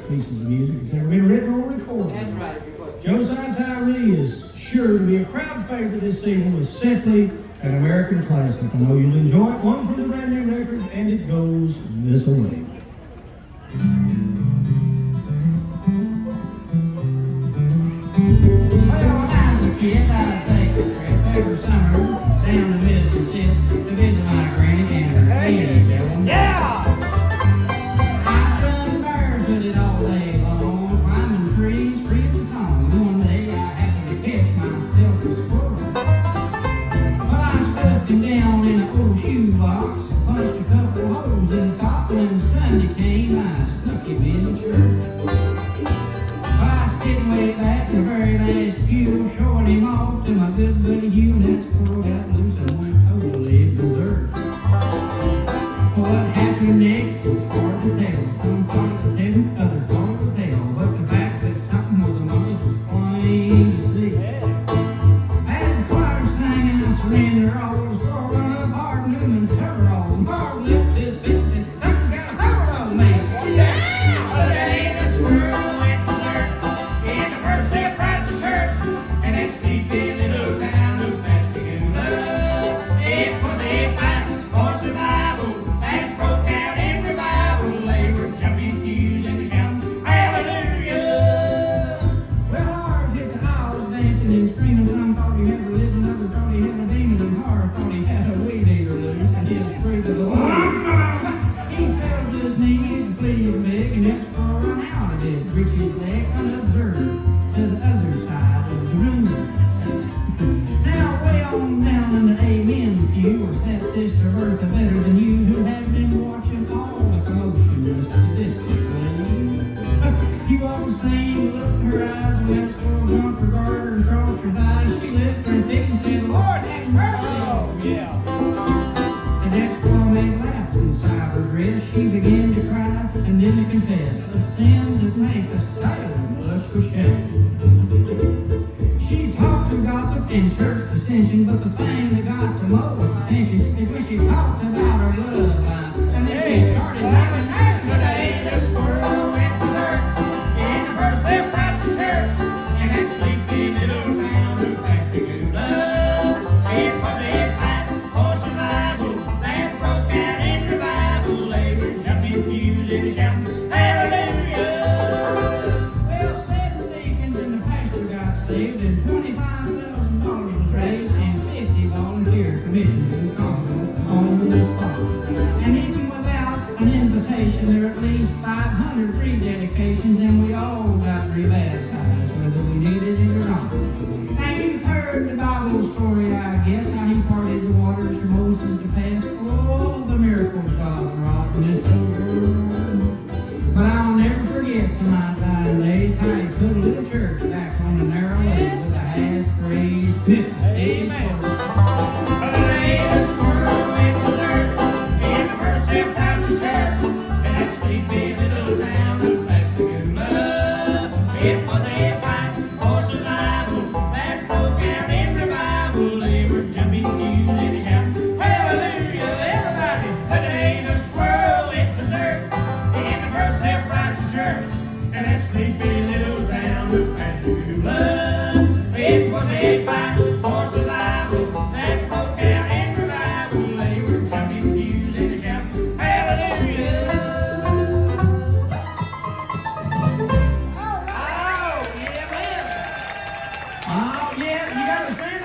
pieces of music that's ever been written or recorded. That's right. Josiah Tyree is sure to be a crowd favorite this season with simply an American classic. I know you'll enjoy it. One from the brand new record, and it goes this way. Well, when I was a kid, I'd take a trip every summer down to Mississippi to visit my granny and her baby. Yeah! I run barefooted all day long, climbing trees, free as a song. One day I happened to catch myself a squirrel. Well, I stuffed him down in an old shoebox, punched a couple holes in the top, and when Sunday came, I snuck him in the church. I was sitting way back in the very last pew, showing him off to my good buddy Hugh, and that squirrel got loose and went totally berserk. What happened next is hard to tell. Some thought it was heaven, others thought it was hell, but the fact that something was among us was plain to see. As the choir sang, I surrender all, the squirrel run up hard and Newman's coveralls, and Bart lifted his feet and said, "Something's got a hold on me." Yeah! But ain't the squirrel went berserk in the first day of Baptist church, and that sleepy little town of Pascagoula. It was a fight for survival that broke out in revival. They were jumping pews and shouting, "Hallelujah!" Well, Hard hit the aisles, dancing and screaming. Some thought he had religion, others thought he had a demon, and Hard thought he had a weed eater loose, and he was free to the Lord. He fell to his knees to plead and beg, and that squirrel run out of it, reached his leg unobserved to the other side of the room. Now, way on down in the amen pew, where sat Sister Bertha better than you, who had been watching all the commotion sadistically. You ought to seen the look in her eyes when that squirrel jumped her garter and crossed her thighs. She lifted her feet and said, "Lord, have mercy." Oh, yeah. As that squirrel made laps inside her dress, she began to cry and then to confess the sins that make a sailor blush for shame. She talked of gossip and church dissension, but the thing that got the most attention is when she talked about her love life, and then she started laughing at the day the squirrel went berserk in the first St. Baptist church, and that sleepy little town of Pascagoula. It was a fight for survival that broke out in revival. They were jumping pews and shouting, "Hallelujah!" Well, 7 deacons and the pastor got saved, and $25,000 was raised, and 50 volunteer commissions were called on the spot. And even without an invitation, there are at least 500 rededications, and we all got rebaptized, whether we did it or not. Now, you've heard the Bible story, I guess, how he parted the waters for Moses to pass. Oh, the miracles God wrought in this whole world. But I'll never forget to my dying days how he put a little church back on the narrow lane with a half-raised Mississippi squirrel. But the day the squirrel went berserk in the first St. Baptist church, in that sleepy little town of Pascagoula. It was a fight for survival that broke out in revival. They were jumping pews and shouting, "Hallelujah!" Everybody, the day the squirrel went berserk in the first St. Baptist church, and that sleepy little town of Pascagoula. It was a fight for survival that broke out in revival. They were jumping pews and shouting, "Hallelujah!" Oh, yeah, man. Oh, yeah, you gotta stand